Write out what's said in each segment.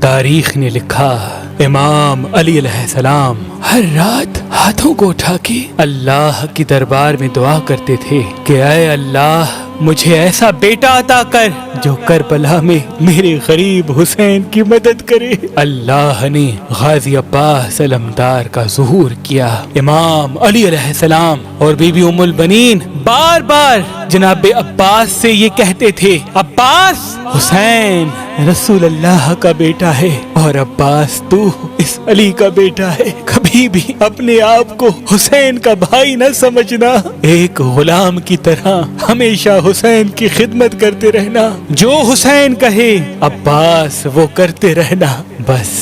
تاریخ نے لکھا امام علی علیہ السلام ہر رات ہاتھوں کو اٹھا کے اللہ کی دربار میں دعا کرتے تھے کہ اے اللہ مجھے ایسا بیٹا عطا کر جو کربلا میں میرے غریب حسین کی مدد کرے۔ اللہ نے غازی عباس علمدار کا ظہور کیا۔ امام علی علیہ السلام اور بی بی ام البنین بار بار جناب عباس سے یہ کہتے تھے، عباس حسین رسول اللہ کا بیٹا ہے اور عباس تو اس علی کا بیٹا ہے، کبھی بھی اپنے آپ کو حسین کا بھائی نہ سمجھنا، ایک غلام کی طرح ہمیشہ حسین کی خدمت کرتے رہنا، جو حسین کہے عباس وہ کرتے رہنا۔ بس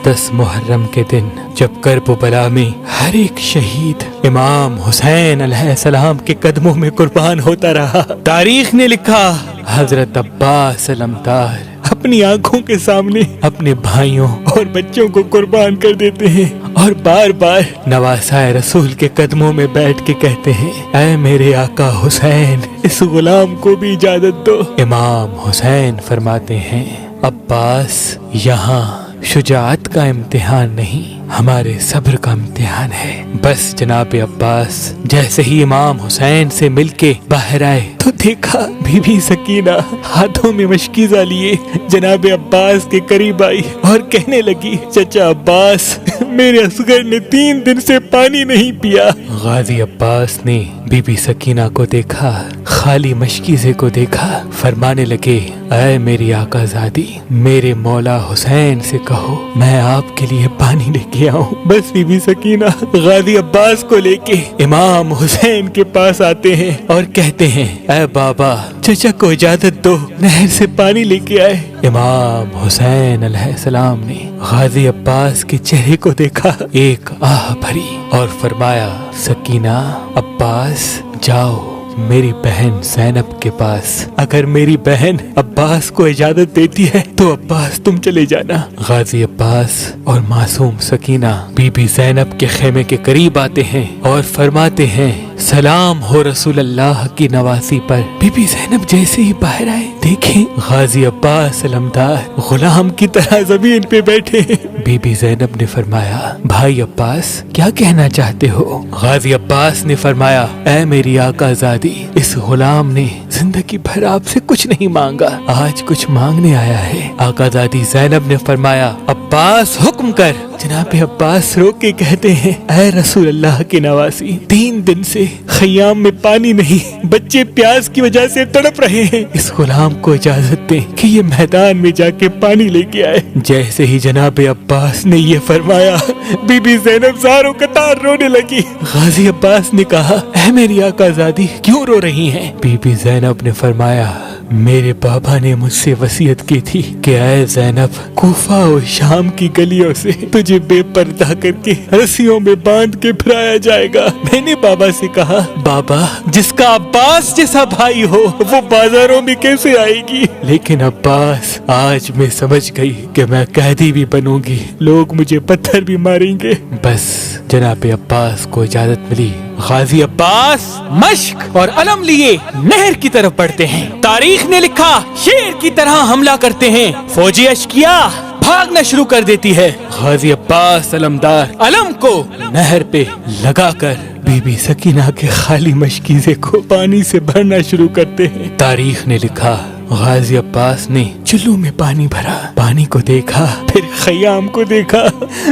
10 محرم کے دن جب کرب و بلا میں ہر ایک شہید امام حسین علیہ السلام کے قدموں میں قربان ہوتا رہا، تاریخ نے لکھا حضرت عباس علمدار اپنی آنکھوں کے سامنے اپنے بھائیوں اور بچوں کو قربان کر دیتے ہیں اور بار بار نواسائے رسول کے قدموں میں بیٹھ کے کہتے ہیں، اے میرے آقا حسین اس غلام کو بھی اجازت دو۔ امام حسین فرماتے ہیں، عباس یہاں شجاعت کا امتحان نہیں، ہمارے صبر کا امتحان ہے۔ بس جناب عباس جیسے ہی امام حسین سے مل کے باہر آئے تو دیکھا بی بی سکینہ ہاتھوں میں مشکیزہ لیے جناب عباس کے قریب آئی اور کہنے لگی، چچا عباس میرے اصغر نے 3 دن سے پانی نہیں پیا۔ غازی عباس نے بی بی سکینہ کو دیکھا، خالی مشکیزے کو دیکھا، فرمانے لگے، اے میری آقا زادی میرے مولا حسین سے کہو میں آپ کے لیے پانی لے کے آؤں۔ بس بی بی سکینہ غازی عباس کو لے کے امام حسین کے پاس آتے ہیں اور کہتے ہیں، اے بابا چچا کو اجازت دو نہر سے پانی لے کے آئے۔ امام حسین علیہ السلام نے غازی عباس کے چہرے کو دیکھا، ایک آہ بھری اور فرمایا، سکینہ عباس جاؤ میری بہن زینب کے پاس، اگر میری بہن عباس کو اجازت دیتی ہے تو عباس تم چلے جانا۔ غازی عباس اور معصوم سکینہ بی بی زینب کے خیمے کے قریب آتے ہیں اور فرماتے ہیں، سلام ہو رسول اللہ کی نواسی پر۔ بی بی زینب جیسے ہی باہر آئے دیکھیں غازی عباس علمدار غلام کی طرح زمین پہ بیٹھے ہیں۔ بی بی زینب نے فرمایا، بھائی عباس کیا کہنا چاہتے ہو؟ غازی عباس نے فرمایا، اے میری آقا زادی اس غلام نے زندگی بھر آپ سے کچھ نہیں مانگا، آج کچھ مانگنے آیا ہے۔ آقا زادی زینب نے فرمایا، عباس حکم کر۔ جناب عباس رو کے کہتے ہیں، اے رسول اللہ کے نواسی 3 دن سے خیام میں پانی نہیں، بچے پیاس کی وجہ سے تڑپ رہے ہیں، اس غلام کو اجازت دیں کہ یہ میدان میں جا کے پانی لے کے آئے۔ جیسے ہی جناب عباس نے یہ فرمایا بی بی زینب زاروں قطار رونے لگی۔ غازی عباس نے کہا، اے میری آقا زادی کیوں رو رہی ہیں؟ بی بی زینب نے فرمایا، میرے بابا نے مجھ سے وصیت کی تھی کہ اے زینب کوفہ اور شام کی گلیوں سے تجھے بے پردہ کر کے رسیوں میں باندھ کے پھرایا جائے گا۔ میں نے بابا سے کہا، بابا جس کا عباس جیسا بھائی ہو وہ بازاروں میں کیسے آئے گی؟ لیکن عباس آج میں سمجھ گئی کہ میں قیدی بھی بنوں گی، لوگ مجھے پتھر بھی ماریں گے۔ بس جناب عباس کو اجازت ملی، غازی عباس مشق اور علم لیے نہر کی طرف بڑھتے ہیں۔ تاریخ نے لکھا شیر کی طرح حملہ کرتے ہیں، فوجی اشکیا بھاگنا شروع کر دیتی ہے۔ غازی عباس علمدار علم کو نہر پہ لگا کر بی بی سکینہ کے خالی مشکیزے کو پانی سے بھرنا شروع کرتے ہیں۔ تاریخ نے لکھا غازی عباس نے چلو میں پانی بھرا، پانی کو دیکھا، پھر خیام کو دیکھا،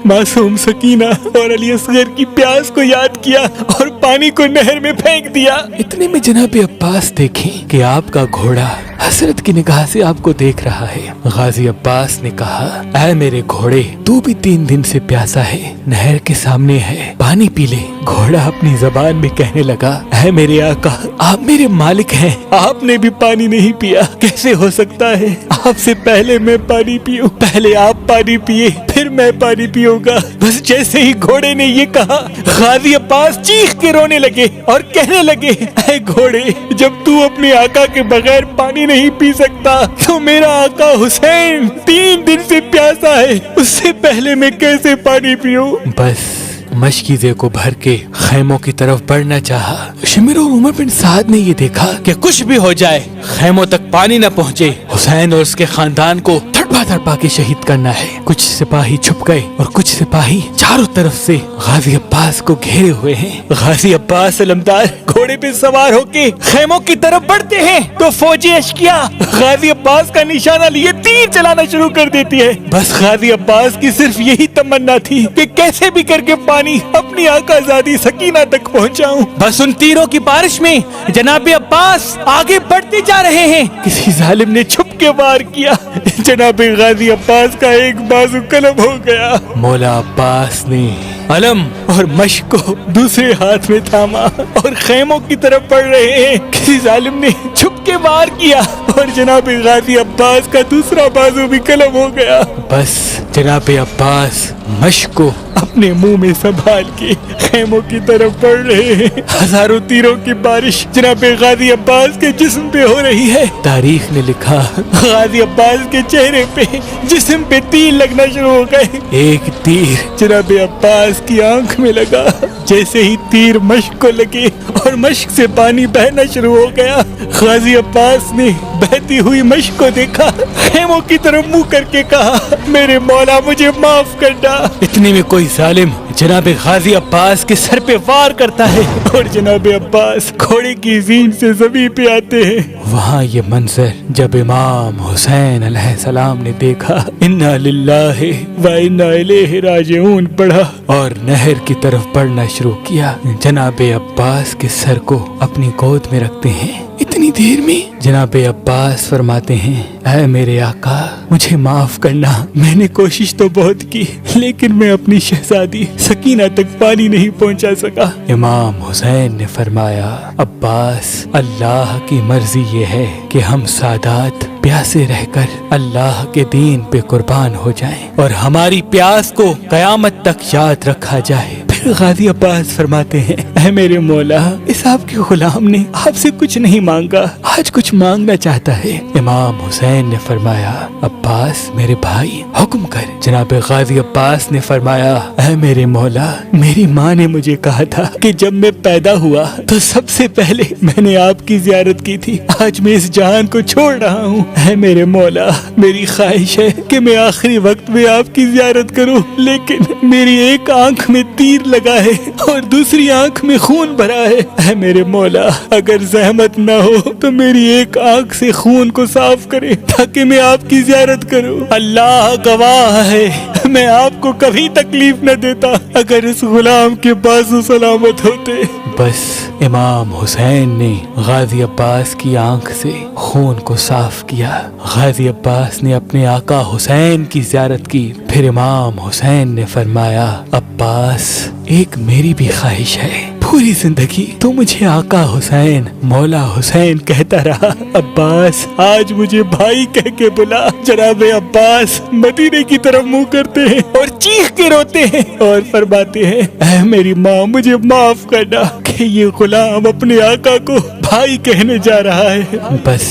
معصوم سکینہ اور علی اصغر کی پیاس کو یاد کیا اور پانی کو نہر میں پھینک دیا۔ اتنے میں جناب عباس دیکھیں کہ آپ کا گھوڑا حسرت کی نگاہ سے آپ کو دیکھ رہا ہے۔ غازی عباس نے کہا، اے میرے گھوڑے تو بھی 3 دن سے پیاسا ہے، نہر کے سامنے ہے، پانی پی لے۔ گھوڑا اپنی زبان میں کہنے لگا، اے میرے آقا آپ میرے مالک ہیں، آپ نے بھی پانی نہیں پیا، کیسے ہو سکتا ہے؟ آپ سے پہلے میں پانی پیوں، پہلے آپ پانی پیے پھر میں پانی پیوں گا۔ بس جیسے ہی گھوڑے نے یہ کہا غازی عباس چیخ کے رونے لگے اور کہنے لگے، اے گھوڑے جب تو اپنے آقا کے بغیر پانی نہیں پی سکتا تو میرا آقا حسین 3 دن سے پیاسا ہے، اس سے پہلے میں کیسے پانی پیوں؟ بس مشکیزے کو بھر کے خیموں کی طرف بڑھنا چاہا۔ شمر اور عمر بن سعد نے یہ دیکھا کہ کچھ بھی ہو جائے خیموں تک پانی نہ پہنچے، حسین اور اس کے خاندان کو तड़पा के शहीद करना है। कुछ सिपाही छुप गए और कुछ सिपाही चारों तरफ से गाजी अब्बास को घेरे हुए हैं। गाजी अब्बास अलमदार घोड़े पे सवार होके खेमों की तरफ बढ़ते हैं तो फौजी अशकिया गाजी अब्बास का निशाना लिए तीर चलाना शुरू कर देती है। बस गाजी अब्बास की सिर्फ यही तमन्ना थी कि कैसे भी करके पानी अपनी आकाज़ादी सकीना तक पहुंचाऊं। बस उन तीरों की बारिश में जनाब अब्बास आगे बढ़ते जा रहे हैं। किसी जालिम ने छुप के वार किया। जनाब गाजी अब्बास का एक बाजू कलम हो गया। मौला अब्बास ने अलम और मश्क को दूसरे हाथ में थामा और खेमों की तरफ बढ़ रहे हैं। किसी जालिम ने छुप के वार किया और जनाब गाजी अब्बास का दूसरा बाजू भी कलम हो गया। बस जनाब अब्बास मश्क को अपने मुंह में संभाल के खेमों की तरफ बढ़ रहे हैं। हजारों तीरों की बारिश जनाब गाजी अब्बास के जिस्म पे हो रही है। तारीख ने लिखा गाजी अब्बास के चेहरे पे जिस्म पे तीर लगना शुरू हो गए। एक तीर जनाब अब्बास की आंख में लगा। जैसे ही तीर मश्क को लगे और मश्क से पानी बहना शुरू हो गया, गाजी अब्बास ने बहती हुई मश्क को देखा, खेमों की तरफ मुंह करके कहा, मेरे मौला मुझे माफ करना। इतने में कोई जालिम जनाब गाजी अब्बास के सर पे वार करता है और जनाब अब्बास घोड़े की ज़ीन से ज़मीन पे आते हैं। वहाँ ये मंजर जब इमाम हुसैन अलैहिस्सलाम ने देखा, इन्ना लिल्लाहि व इन्ना इलैहि राजिऊन पढ़ा और नहर की तरफ बढ़ना शुरू किया। जनाब अब्बास के सर को अपनी गोद में रखते हैं। इतनी देर में जनाब अब्बास फरमाते हैं, ऐ मेरे आका मुझे माफ करना, मैंने कोशिश तो बहुत की लेकिन मैं अपनी शहजादी सकीना तक पानी नहीं पहुंचा सका। इमाम हुसैन ने फरमाया, अब्बास अल्लाह की मर्जी ये है कि हम सादात प्यासे रहकर अल्लाह के दीन पे कुर्बान हो जाएं और हमारी प्यास को कयामत तक याद रखा जाए। फिर गाजी अब्बास फरमाते हैं, ऐ मेरे मौला इस आपके गुलाम ने आपसे कुछ नहीं मांगा, आज कुछ मांगना चाहता है। इमाम हुसैन ने फरमाया, अब्बास मेरे भाई हुक्म कर। जनाब गाजी अब्बास ने फरमाया, ऐ मेरे मौला मेरी माँ ने मुझे कहा था कि जब मैं पैदा हुआ तो सबसे पहले मैंने आपकी जियारत की थी, आज मैं इस जहान को छोड़ रहा हूँ। ऐ मेरे मौला मेरी ख्वाहिश है कि मैं आखिरी वक्त में आपकी जियारत करूँ, लेकिन मेरी एक आंख में तीर लगा है और दूसरी आंख में खून भरा है। ऐ मेरे मौला अगर जहमत न हो तो मेरी एक आंख से खून को साफ करे ताकि मैं आपकी जियारत करूं। अल्लाह गवाह है मैं आपको कभी तकलीफ न देता अगर इस गुलाम के बाजू सलामत होते। बस इमाम हुसैन ने गाजी अब्बास की आंख से खून को साफ किया। गाजी अब्बास ने अपने आका हुसैन की जियारत की। फिर इमाम हुसैन ने फरमाया, अब्बास एक मेरी भी ख्वाहिश है, पूरी जिंदगी तो मुझे आका हुसैन मौला हुसैन कहता रहा। अब्बास आज मुझे भाई कह के बुला। जनाब अब्बास मदीने की तरफ मुंह करते हैं और चीख के रोते हैं और फरमाते हैं, ऐ मेरी माँ मुझे माफ करना कि ये गुलाम अपने आका को भाई कहने जा रहा है। बस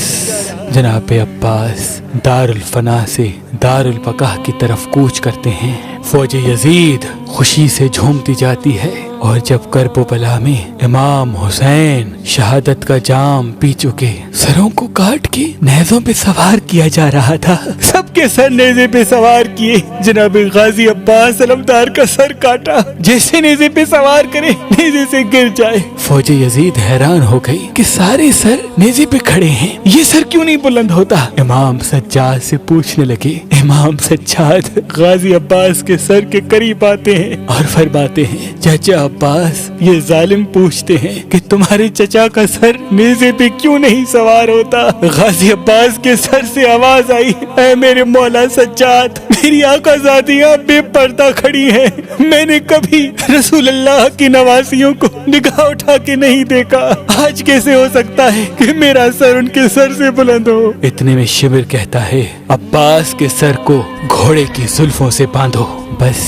जनाब अब्बास दारुल फना से दारुल बका की तरफ कूच करते हैं। फौज यजीद खुशी से झूमती जाती है और जब करबो बला में इमाम हुसैन शहादत का जाम पी चुके सरों को काट के नेज़ों पे सवार किया जा रहा था, सबके सर नेज़े पे सवार किए। जनाब गाजी अब्बास अलमदार का सर काटा, जैसे नेज़े पे सवार करे नेज़े से गिर जाए। फौज यजीद हैरान हो गई कि सारे सर नेज़े पे खड़े हैं, ये सर क्यों नहीं बुलंद होता। इमाम सज्जाद से पूछने लगे। इमाम सज्जाद गाजी अब्बास के सर के करीब आते हैं और फरमाते हैं, चाचा अब्बास ये जालिम पूछते हैं कि तुम्हारे चचा का सर नेज़े पे क्यों नहीं सवार होता। गाजी अब्बास के सर से आवाज आई, ऐ मेरे मौला सज्जाद मेरी आकाज़ादियाँ बेपर्दा खड़ी हैं, मैंने कभी रसूल अल्लाह की नवासियों को निगाह उठा के नहीं देखा, आज कैसे हो सकता है कि मेरा सर उनके सर से बुलंद हो। इतने में शिबिर कहता है, अब्बास के सर को घोड़े की जुल्फों से बांधो। बस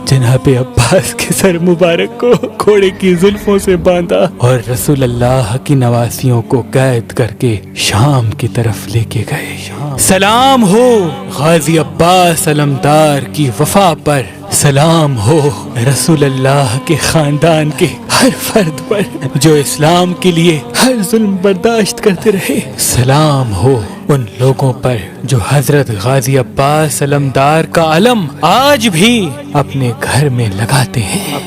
जनाब अब्बास के सर मुबारक को घोड़े की जुल्फों से बांधा और रसूल अल्लाह की नवासियों को कैद करके शाम की तरफ लेके गए। सलाम हो गाजी अब्बास अलमदार की वफा पर, सलाम हो रसूल अल्लाह के खानदान के ہر فرد پر جو اسلام کے لیے ہر ظلم برداشت کرتے رہے۔ سلام ہو ان لوگوں پر جو حضرت غازی عباس علمدار کا علم آج بھی اپنے گھر میں لگاتے ہیں۔